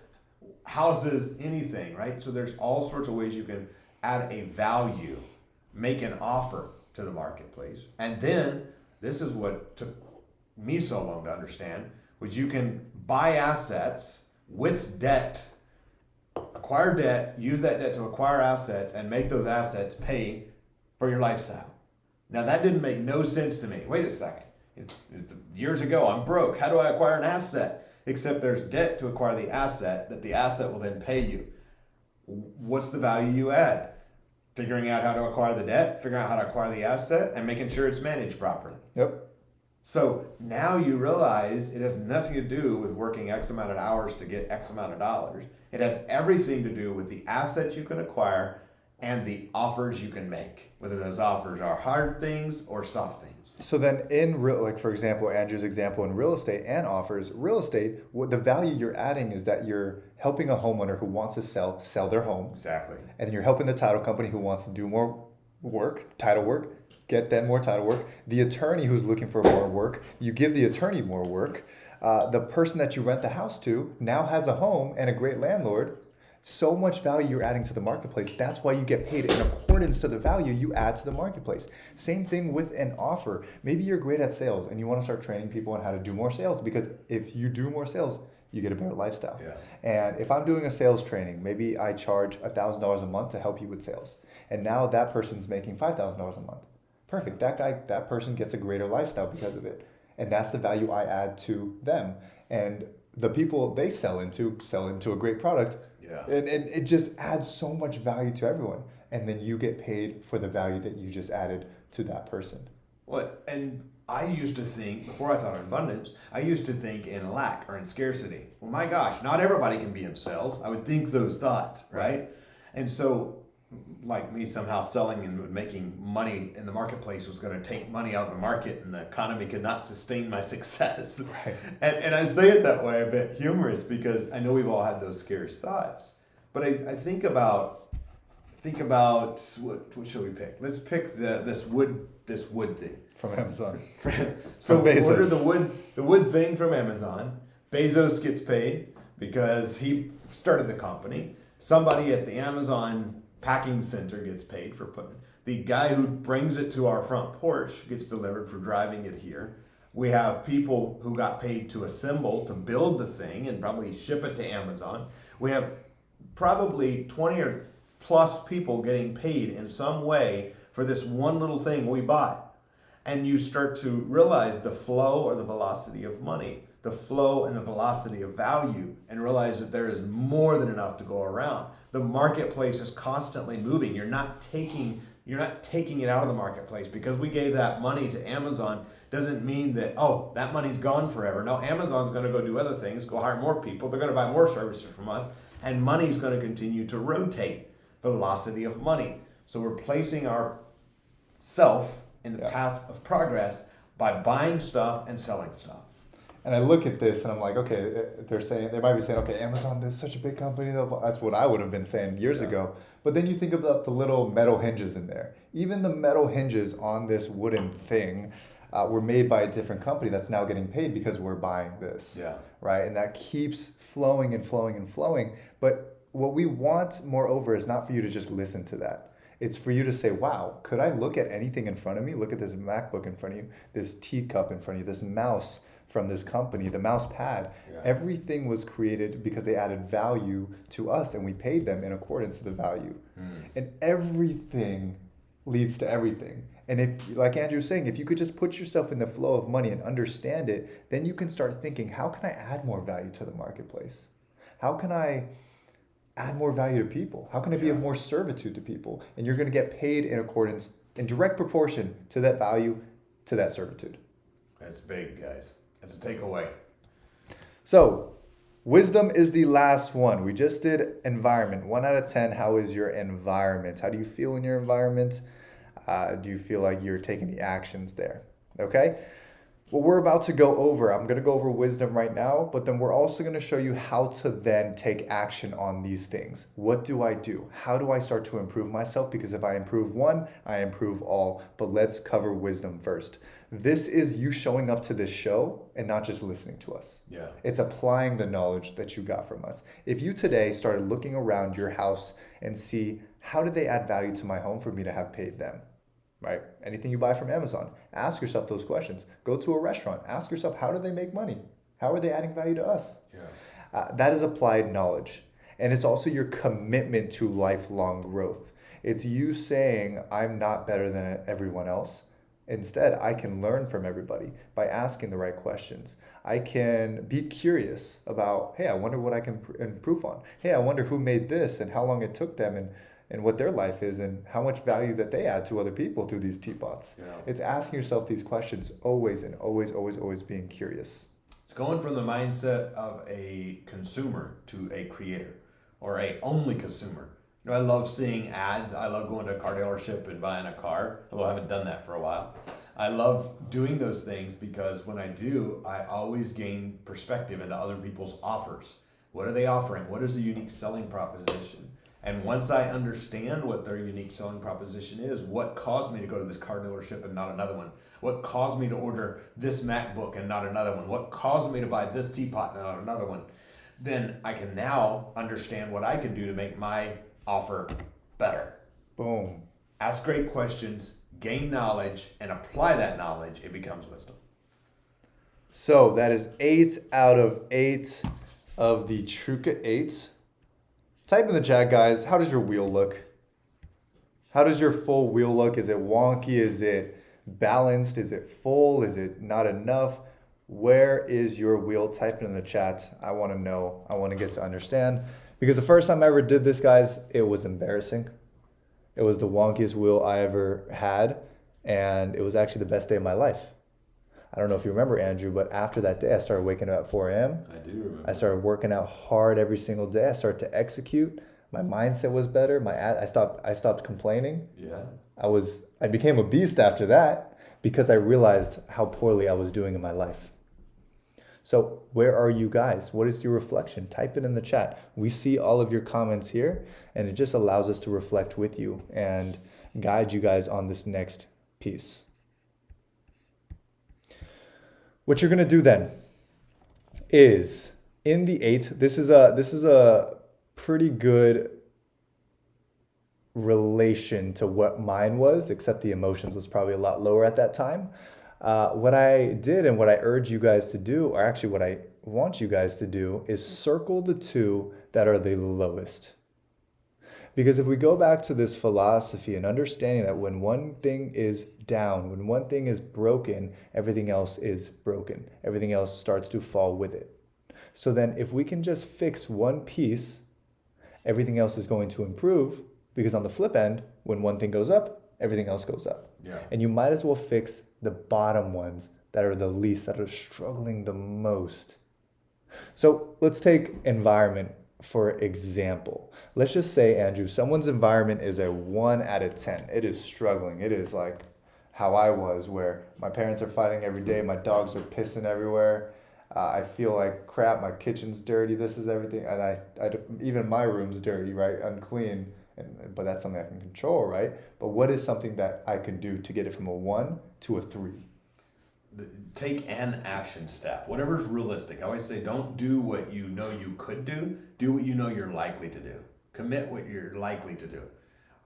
houses, anything, right? So there's all sorts of ways you can add a value, make an offer to the marketplace. And then this is what took me so long to understand, was you can buy assets with debt, acquire debt, use that debt to acquire assets, and make those assets pay for your lifestyle. Now that didn't make no sense to me. Wait a second. It's years ago, I'm broke. How do I acquire an asset? Except there's debt to acquire the asset that the asset will then pay you. What's the value you add? Figuring out how to acquire the debt, figuring out how to acquire the asset, and making sure it's managed properly. Yep. So now you realize it has nothing to do with working X amount of hours to get X amount of dollars. It has everything to do with the assets you can acquire and the offers you can make, whether those offers are hard things or soft things. So then in real, like for example, Andrew's example in real estate and offers real estate, what the value you're adding is that you're helping a homeowner who wants to sell their home, Exactly. and then you're helping the title company who wants to do more work, title work, get then more title work. The attorney who's looking for more work, you give the attorney more work. The person that you rent the house to now has a home and a great landlord. So much value you're adding to the marketplace. That's why you get paid in accordance to the value you add to the marketplace. Same thing with an offer. Maybe you're great at sales and you want to start training people on how to do more sales, because if you do more sales, you get a better lifestyle. Yeah. And if I'm doing a sales training, maybe I charge $1,000 a month to help you with sales. And now that person's making $5,000 a month. Perfect. That person gets a greater lifestyle because of it. And that's the value I add to them. And the people they sell into a great product. Yeah. And it just adds so much value to everyone. And then you get paid for the value that you just added to that person. What? And I used to think, before I thought in abundance, I used to think in lack or in scarcity. Well, my gosh, not everybody can be in sales. I would think those thoughts, right? And so, like me somehow selling and making money in the marketplace was going to take money out of the market, and the economy could not sustain my success. Right. And I say it that way a bit humorous because I know we've all had those scarce thoughts. But I think about what should we pick? Let's pick this wood thing. From Amazon. So From Bezos. order the wood thing from Amazon. Bezos gets paid because he started the company. Somebody at the Amazon packing center gets paid for putting. The guy who brings it to our front porch gets delivered for driving it here. We have people who got paid to assemble, to build the thing and probably ship it to Amazon. We have probably 20 or plus people getting paid in some way for this one little thing we bought. And you start to realize the flow or the velocity of money, the flow and the velocity of value, and realize that there is more than enough to go around. The marketplace is constantly moving. You're not taking it out of the marketplace. Because we gave that money to Amazon doesn't mean that, oh, that money's gone forever. No, Amazon's going to go do other things, go hire more people. They're going to buy more services from us, and money's going to continue to rotate. Velocity of money. So we're placing our self in the path of progress by buying stuff and selling stuff. And I look at this and I'm like, okay, they might be saying, okay, Amazon is such a big company. That's what I would have been saying years ago. But then you think about the little metal hinges in there. Even the metal hinges on this wooden thing were made by a different company that's now getting paid because we're buying this. Yeah. Right? And that keeps flowing and flowing and flowing. But what we want, moreover, is not for you to just listen to that. It's for you to say, wow, could I look at anything in front of me? Look at this MacBook in front of you, this teacup in front of you, this mouse from this company, the mouse pad. Yeah. Everything was created because they added value to us and we paid them in accordance to the value. And everything leads to everything. And if, like Andrew was saying, if you could just put yourself in the flow of money and understand it, then you can start thinking, how can I add more value to the marketplace? How can I add more value to people? How can I be of more servitude to people? And you're going to get paid in accordance, in direct proportion to that value, to that servitude. That's big, guys. That's a takeaway. So, wisdom is the last one. We just did environment. 1 out of 10, how is your environment? How do you feel in your environment? Do you feel like you're taking the actions there? Okay? What we're about to go over, I'm going to go over wisdom right now, but then we're also going to show you how to then take action on these things. What do I do? How do I start to improve myself? Because if I improve one, I improve all. But let's cover wisdom first. This is you showing up to this show and not just listening to us. Yeah. It's applying the knowledge that you got from us. If you today started looking around your house and see, how did they add value to my home for me to have paid them? Right? Anything you buy from Amazon, ask yourself those questions. Go to a restaurant, ask yourself, how do they make money? How are they adding value to us? Yeah. That is applied knowledge. And it's also your commitment to lifelong growth. It's you saying, I'm not better than everyone else. Instead, I can learn from everybody by asking the right questions. I can be curious about, hey, I wonder what I can improve on. Hey, I wonder who made this and how long it took them and what their life is and how much value that they add to other people through these teapots. Yeah. It's asking yourself these questions always and always, always, always being curious. It's going from the mindset of a consumer to a creator or a only consumer. You know, I love seeing ads. I love going to a car dealership and buying a car, although I haven't done that for a while. I love doing those things because when I do, I always gain perspective into other people's offers. What are they offering? What is the unique selling proposition? And once I understand what their unique selling proposition is, what caused me to go to this car dealership and not another one? What caused me to order this MacBook and not another one? What caused me to buy this teapot and not another one? Then I can now understand what I can do to make my offer better. Boom. Ask great questions, gain knowledge, and apply that knowledge. It becomes wisdom. So that is 8 out of 8 of the Truca 8. Type in the chat, guys. How does your wheel look? How does your full wheel look? Is it wonky? Is it balanced? Is it full? Is it not enough? Where is your wheel? Type it in the chat. I want to know. I want to get to understand. Because the first time I ever did this, guys, it was embarrassing. It was the wonkiest wheel I ever had. And it was actually the best day of my life. I don't know if you remember, Andrew, but after that day, I started waking up at 4 a.m. I do remember. I started working out hard every single day. I started to execute. My mindset was better. I stopped complaining. Yeah. I became a beast after that because I realized how poorly I was doing in my life. So where are you guys? What is your reflection? Type it in the chat. We see all of your comments here, and it just allows us to reflect with you and guide you guys on this next piece. What you're gonna do then is in the 8. This is a pretty good relation to what mine was, except the emotions was probably a lot lower at that time. What I did and what I urge you guys to do, or actually what I want you guys to do, is circle the 2 that are the lowest. Because if we go back to this philosophy and understanding that when one thing is down, when one thing is broken, everything else is broken. Everything else starts to fall with it. So then if we can just fix one piece, everything else is going to improve, because on the flip end, when one thing goes up, everything else goes up. Yeah. And you might as well fix the bottom ones that are the least, that are struggling the most. So let's take environment for example. Let's just say, Andrew, someone's environment is a 1 out of 10. It is struggling. It is like how I was, where my parents are fighting every day. My dogs are pissing everywhere. I feel like crap. My kitchen's dirty. This is everything. And I even my room's dirty, right? Unclean. But that's something I can control, right? But what is something that I can do to get it from a 1 to a 3? Take an action step, whatever's realistic. I always say, don't do what you know you could do. Do what you know you're likely to do. Commit what you're likely to do.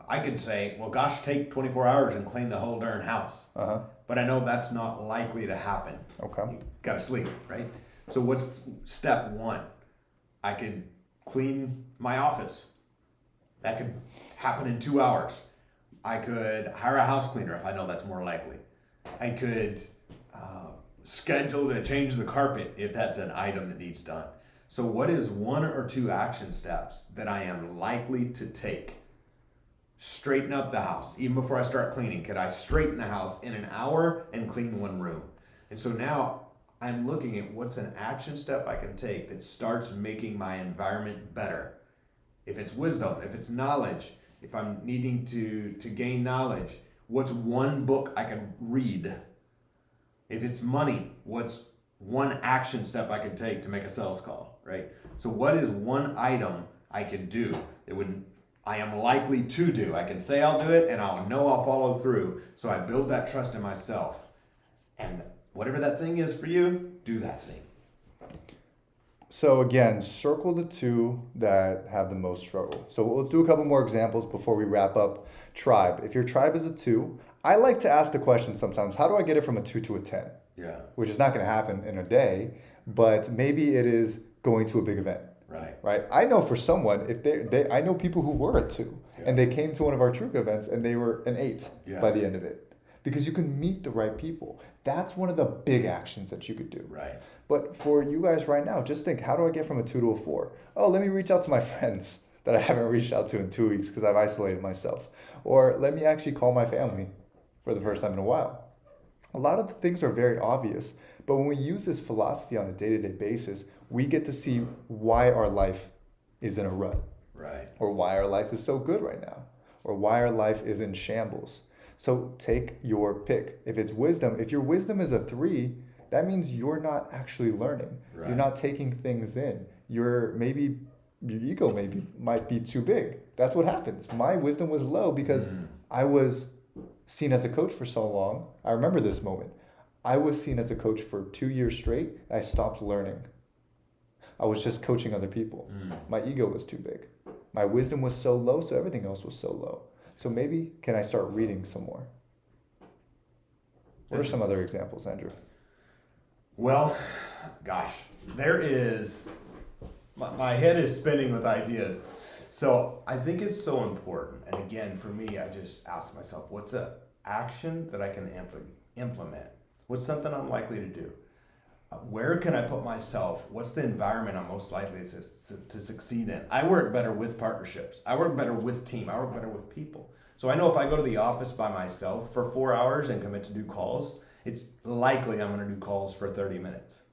I could say, well, gosh, take 24 hours and clean the whole darn house. But I know that's not likely to happen. Okay. You gotta sleep, right? So what's step 1? I could clean my office. That could happen in 2 hours. I could hire a house cleaner if I know that's more likely. I could schedule to change the carpet if that's an item that needs done. So what is 1 or 2 action steps that I am likely to take? Straighten up the house. Even before I start cleaning, could I straighten the house in an hour and clean 1 room? And so now I'm looking at what's an action step I can take that starts making my environment better. If it's wisdom, if it's knowledge, if I'm needing to gain knowledge, what's 1 book I can read? If it's money, what's 1 action step I can take to make a sales call, right? So what is 1 item I can do that I am likely to do? I can say I'll do it and I'll know I'll follow through. So I build that trust in myself. And whatever that thing is for you, do that thing. So again, circle the 2 that have the most struggle. So let's do a couple more examples before we wrap up tribe. If your tribe is a 2, I like to ask the question sometimes, how do I get it from a 2 to a 10? Yeah. Which is not going to happen in a day, but maybe it is going to a big event. Right. I know for someone, if I know people who were a 2 and they came to one of our Truca events and they were an 8 by the end of it. Because you can meet the right people. That's one of the big actions that you could do. Right. But for you guys right now, just think, how do I get from a 2 to a 4? Oh, let me reach out to my friends that I haven't reached out to in 2 weeks because I've isolated myself. Or let me actually call my family for the first time in a while. A lot of the things are very obvious, but when we use this philosophy on a day-to-day basis, we get to see why our life is in a rut. Right. Or why our life is so good right now. Or why our life is in shambles. So take your pick. If it's wisdom, if your wisdom is a 3, that means you're not actually learning. Right. You're not taking things in. Maybe your ego might be too big. That's what happens. My wisdom was low because I was seen as a coach for so long. I remember this moment. I was seen as a coach for 2 years straight. I stopped learning. I was just coaching other people. My ego was too big. My wisdom was so low, so everything else was so low. So maybe can I start reading some more? What are some other examples, Andrew? Well, gosh, there is, my head is spinning with ideas. So I think it's so important. And again, for me, I just ask myself, what's an action that I can implement? What's something I'm likely to do? Where can I put myself? What's the environment I'm most likely to succeed in? I work better with partnerships. I work better with team. I work better with people. So I know if I go to the office by myself for 4 hours and commit to do calls, it's likely I'm going to do calls for 30 minutes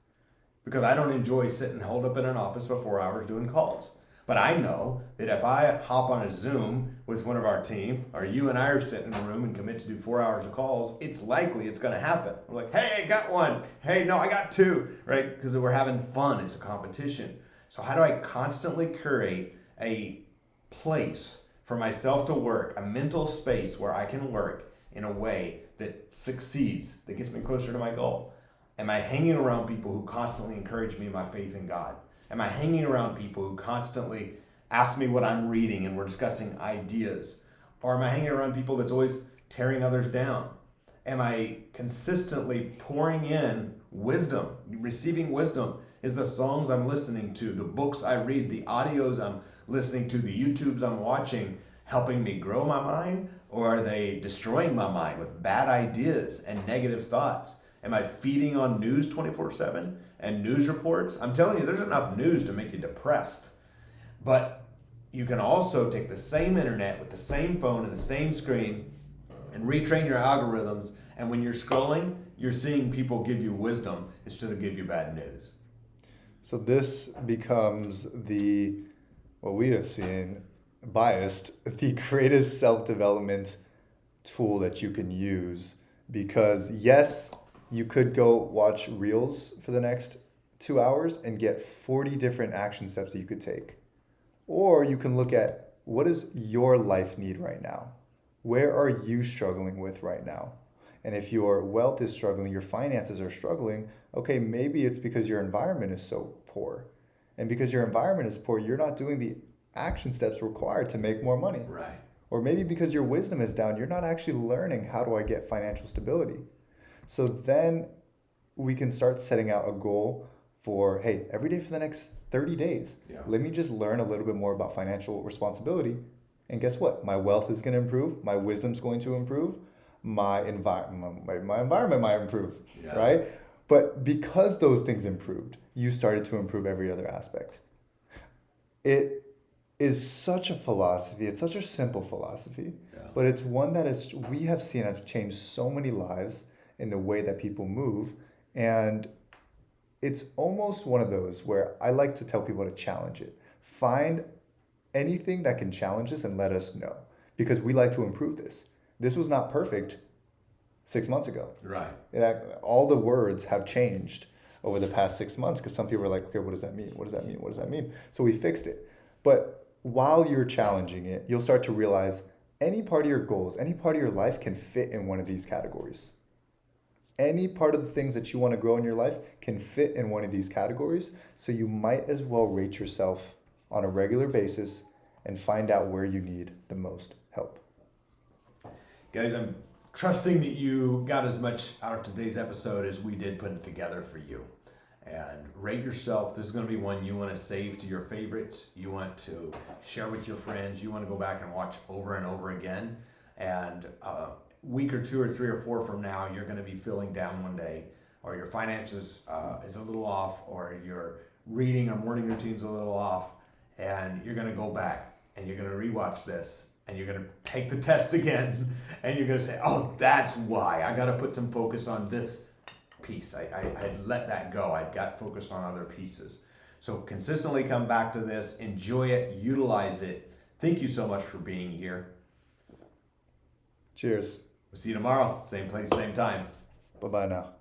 because I don't enjoy sitting holed up in an office for 4 hours doing calls. But I know that if I hop on a Zoom with one of our team, or you and I are sitting in a room and commit to do 4 hours of calls, it's likely it's going to happen. We're like, hey, I got one. Hey, no, I got 2, right? Because we're having fun. It's a competition. So how do I constantly curate a place for myself to work, a mental space where I can work in a way that succeeds, that gets me closer to my goal? Am I hanging around people who constantly encourage me in my faith in God? Am I hanging around people who constantly ask me what I'm reading and we're discussing ideas? Or am I hanging around people that's always tearing others down? Am I consistently pouring in wisdom, receiving wisdom? Is the songs I'm listening to, the books I read, the audios I'm listening to, the YouTubes I'm watching, helping me grow my mind? Or are they destroying my mind with bad ideas and negative thoughts? Am I feeding on news 24/7 and news reports? I'm telling you, there's enough news to make you depressed. But you can also take the same internet with the same phone and the same screen and retrain your algorithms. And when you're scrolling, you're seeing people give you wisdom instead of give you bad news. So this becomes what we have seen, biased, the greatest self-development tool that you can use. Because yes, you could go watch Reels for the next 2 hours and get 40 different action steps that you could take. Or you can look at what does your life need right now? Where are you struggling with right now? And if your wealth is struggling, your finances are struggling, okay, maybe it's because your environment is so poor. And because your environment is poor, you're not doing the action steps required to make more money. Right. Or maybe because your wisdom is down, you're not actually learning how do I get financial stability. So then we can start setting out a goal for, hey, every day for the next 30 days, let me just learn a little bit more about financial responsibility. And guess what? My wealth is going to improve. My wisdom's going to improve. My environment might improve, right? But because those things improved, you started to improve every other aspect. It is such a philosophy. It's such a simple philosophy, but it's one that we have seen has changed so many lives in the way that people move. And it's almost one of those where I like to tell people to challenge it. Find anything that can challenge us and let us know, because we like to improve this. This was not perfect 6 months ago. Right. All the words have changed over the past 6 months because some people are like, okay, what does that mean? What does that mean? What does that mean? So we fixed it. But while you're challenging it, you'll start to realize any part of your goals, any part of your life can fit in one of these categories. Any part of the things that you want to grow in your life can fit in one of these categories. So you might as well rate yourself on a regular basis and find out where you need the most help. Guys, I'm trusting that you got as much out of today's episode as we did put it together for you. And rate yourself. There's going to be one you want to save to your favorites. You want to share with your friends. You want to go back and watch over and over again. And week or 2 or 3 or 4 from now, you're going to be feeling down one day, or your finances is a little off, or your reading or morning routine's a little off, and you're going to go back and you're going to rewatch this, and you're going to take the test again, and you're going to say, oh, that's why. I got to put some focus on this piece. I had let that go. I'd got focused on other pieces. So consistently come back to this, enjoy it, utilize it. Thank you so much for being here. Cheers. We'll see you tomorrow. Same place, same time. Bye bye now.